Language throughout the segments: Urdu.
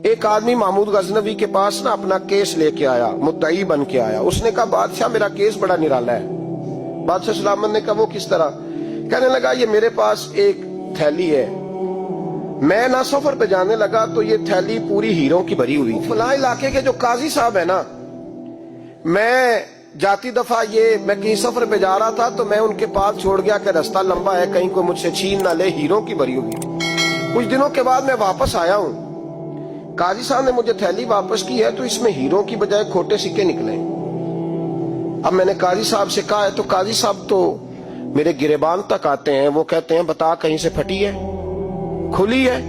ایک آدمی محمود غزنوی کے پاس نا اپنا کیس لے کے آیا، مدعی بن کے آیا۔ اس نے کہا بادشاہ میرا کیس بڑا نرالا ہے۔ بادشاہ سلامت نے کہا وہ کس طرح؟ کہنے لگا یہ میرے پاس ایک تھیلی ہے، میں نہ سفر پہ جانے لگا تو یہ تھیلی پوری ہیروں کی بھری ہوئی تھی۔ فلاں علاقے کے جو قاضی صاحب ہے نا، میں جاتی دفعہ میں کہیں سفر پہ جا رہا تھا تو میں ان کے پاس چھوڑ گیا کہ رستہ لمبا ہے، کہیں کوئی مجھ سے چھین نہ لے، ہیروں کی بھری ہوئی تھی۔ کچھ دنوں کے بعد میں واپس آیا ہوں، قاضی صاحب نے مجھے تھیلی واپس کی ہے تو اس میں ہیروں کی بجائے کھوٹے سکے نکلے۔ اب میں نے قاضی صاحب سے کہا ہے تو قاضی صاحب تو میرے گریبان تک آتے ہیں، وہ کہتے ہیں بتا کہیں سے پھٹی ہے، کھلی ہے؟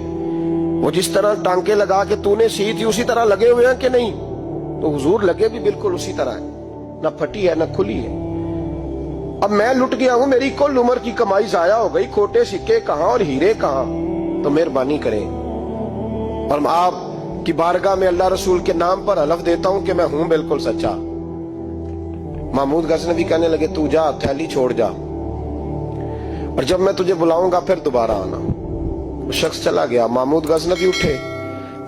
وہ جس طرح ٹانکے لگا کے تو نے سی تھی اسی طرح لگے ہوئے ہیں کہ نہیں؟ تو حضور لگے بھی بالکل اسی طرح ہے، نہ پھٹی ہے نہ کھلی ہے۔ اب میں لٹ گیا ہوں، میری کل عمر کی کمائی ضائع ہو گئی، کھوٹے سکے کہاں اور ہیرے کہاں؟ تو مہربانی کریں اور آپ کی بارگاہ میں اللہ رسول کے نام پر حلف دیتا ہوں کہ میں ہوں بالکل سچا۔ محمود غزنوی کہنے لگے تو جا، تھیلی چھوڑ جا، اور جب میں تجھے بلاؤں گا پھر دوبارہ آنا۔ وہ شخص چلا گیا۔ محمود غزنوی اٹھے،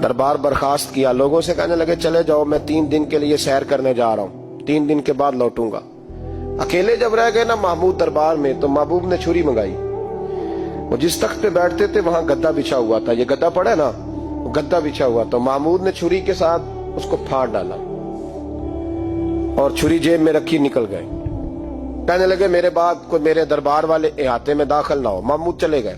دربار برخاست کیا، لوگوں سے کہنے لگے چلے جاؤ، میں 3 دن کے لیے سیر کرنے جا رہا ہوں، 3 دن کے بعد لوٹوں گا۔ اکیلے جب رہ گئے نا محمود دربار میں تو محبوب نے چھری منگائی۔ وہ جس تخت پہ بیٹھتے تھے وہاں گدا بچھا ہوا تھا، یہ گدا پڑا ہے نا، وہ گدا بچھا ہوا تھا۔ محمود نے چھری کے ساتھ اس کو پھاڑ ڈالا اور چھری جیب میں رکھی نکل گئے۔ کہنے لگے میرے بعد کوئی میرے دربار والے احاطے میں داخل نہ ہو۔ محمود چلے گئے۔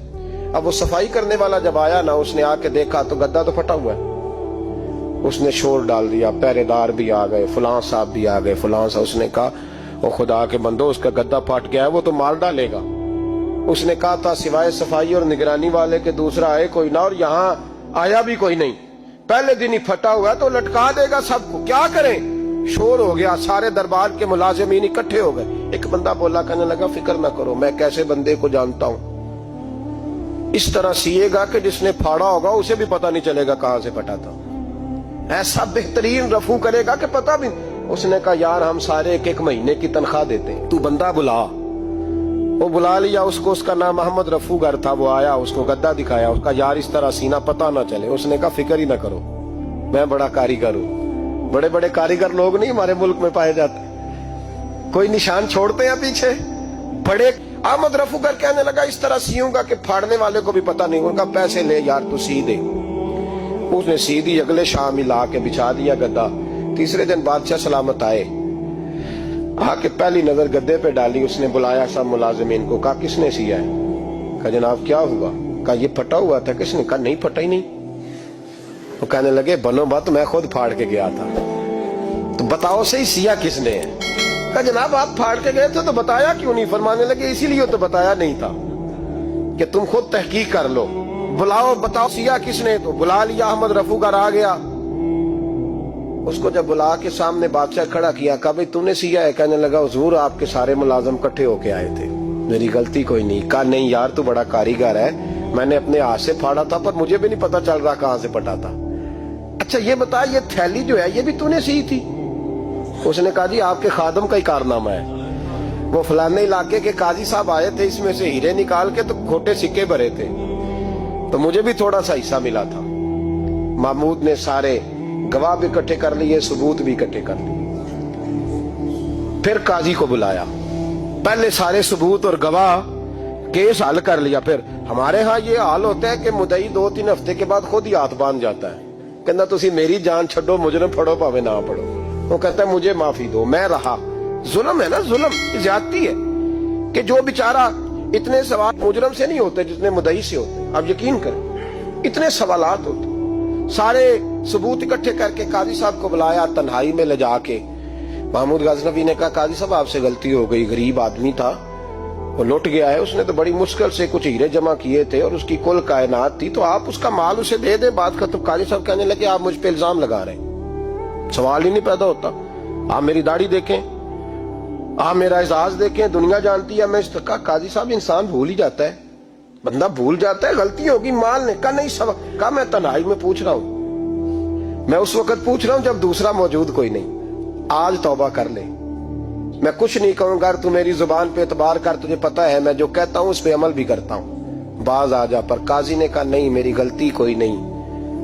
اب وہ صفائی کرنے والا جب آیا نا، اس نے آ کے دیکھا تو گدا تو پھٹا ہوا ہے۔ اس نے شور ڈال دیا، پہرے دار بھی آ گئے، فلاں صاحب بھی آ گئے، فلاں صاحب۔ اس نے کہا وہ خدا کے بندو، اس کا گدا پھٹ گیا ہے، وہ تو مار ڈالے گا۔ اس نے کہا تھا سوائے صفائی اور نگرانی والے کے دوسرا آئے کوئی نہ، اور یہاں آیا بھی کوئی نہیں، پہلے دن ہی پھٹا ہوا ہے تو لٹکا دے گا سب کو، کیا کریں؟ شور ہو گیا، سارے دربار کے ملازمین اکٹھے ہو گئے۔ ایک بندہ بولا، کہنے لگا فکر نہ کرو، میں کیسے بندے کو جانتا ہوں، اس طرح سیے گا کہ جس نے پھاڑا ہوگا اسے بھی پتہ نہیں چلے گا کہاں سے پھٹا تھا، ایسا بہترین رفو کرے گا کہ پتہ بھی۔ اس نے کہا یار ہم سارے 1 مہینے کی تنخواہ دیتے ہیں، تو بندہ بلا۔ وہ بلا لیا اس کو، اس کا نام محمد رفو گر تھا۔ وہ آیا، اس کو گدا دکھایا، اس کا یار اس طرح سینہ پتہ نہ چلے۔ اس نے کہا فکر ہی نہ کرو، میں بڑا کاریگر ہوں۔ بڑے بڑے کاریگر لوگ نہیں ہمارے ملک میں پائے جاتے، کوئی نشان چھوڑتے ہیں پیچھے بڑے۔ احمد رفو گر کہنے لگا اس طرح سیوں گا کہ پھاڑنے والے کو بھی پتہ نہیں ہوگا، پیسے لے یار تو سی دے۔ اس نے سی دی، اگلے شام ہی لا کے بچھا دیا گدا۔ تیسرے دن بادشاہ سلامت آئے، آ کے پہلی نظر گدے پہ ڈالی۔ اس نے بلایا سب ملازمین کو، کہا کس نے سیا ہے؟ کہا جناب کیا ہوا؟ کہا یہ پھٹا ہوا تھا۔ کس نے؟ کہا نہیں پھٹا ہی نہیں۔ وہ کہنے لگے بنو بات، میں خود پھاڑ کے گیا تھا، تو بتاؤ صحیح سیا کس نے ہے؟ کہا جناب آپ پھاڑ کے گئے تھے تو بتایا کیوں نہیں؟ فرمانے لگے اسی لیے تو بتایا نہیں تھا کہ تم خود تحقیق کر لو، بلاؤ بتاؤ سیا کس نے۔ تو بلا لیا، احمد رفو گر آ گیا۔ اس کو جب بلا کے سامنے بادشاہ کھڑا کیا، کہا بھئی تو نے سیا ہے؟ کہنے لگا حضور آپ کے سارے ملازم کٹھے ہو کے آئے تھے، میری غلطی کوئی نہیں۔ کہا نہیں یار تو بڑا کاریگر ہے، میں نے اپنے ہاتھ سے پھاڑا تھا پر مجھے بھی نہیں پتا چل رہا کہاں سے پھٹا تھا۔ اچھا یہ بتا یہ تھیلی جو ہے یہ بھی تو نے سی تھی؟ اس نے کہا جی آپ کے خادم کا ہی کارنامہ ہے، وہ فلانے علاقے کے قاضی صاحب آئے تھے، اس میں سے ہیرے نکال کے تو کھوٹے سکے بھرے تھے، تو مجھے بھی تھوڑا سا حصہ ملا تھا۔ محمود نے سارے گواہ بھی اکٹھے کر لیے، ثبوت بھی اکٹھے کر لیے۔ پھر قاضی کو بلایا، پہلے سارے ثبوت اور گواہ کیس حل کر لیا۔ پھر ہمارے ہاں یہ حال ہوتا ہے کہ مدعی 2-3 ہفتے کے بعد خود ہی ہاتھ باندھ جاتا ہے، کہنا تسی میری جان چھڈو، مجرم پھڑو پاوے نہ پڑھو۔ وہ کہتا ہے مجھے معافی دو، میں رہا۔ ظلم ہے نا، ظلم زیادتی ہے کہ جو بیچارہ اتنے سوال مجرم سے نہیں ہوتے جتنے مدعی سے ہوتے۔ آپ یقین کریں اتنے سوالات ہوتے۔ سارے ثبوت اکٹھے کر کے قاضی صاحب کو بلایا، تنہائی میں لے جا کے محمود غزنوی نے کہا قاضی صاحب آپ سے غلطی ہو گئی، غریب آدمی تھا، وہ لٹ گیا ہے، اس نے تو بڑی مشکل سے کچھ ہیرے جمع کیے تھے اور اس کی کل کائنات تھی، تو آپ اس کا مال اسے دے دیں، بات ختم۔ قاضی صاحب کہنے لگے آپ مجھ پہ الزام لگا رہے ہیں، سوال ہی نہیں پیدا ہوتا۔ آپ میری داڑھی دیکھیں، آپ میرا اعزاز دیکھیں، دنیا جانتی ہے میں اس کا۔ قاضی صاحب انسان بھول ہی جاتا ہے، بندہ بھول جاتا ہے، غلطی ہوگی، مال نے کہا نہیں سب۔ کہا میں تنہائی میں پوچھ رہا ہوں، میں اس وقت پوچھ رہا ہوں جب دوسرا موجود کوئی نہیں، آج توبہ کر لے، میں کچھ نہیں کہوں گا، تو میری زبان پہ اعتبار کر، تجھے پتا ہے میں جو کہتا ہوں اس پہ عمل بھی کرتا ہوں، باز آ جا۔ پر قاضی نے کہا نہیں میری غلطی کوئی نہیں،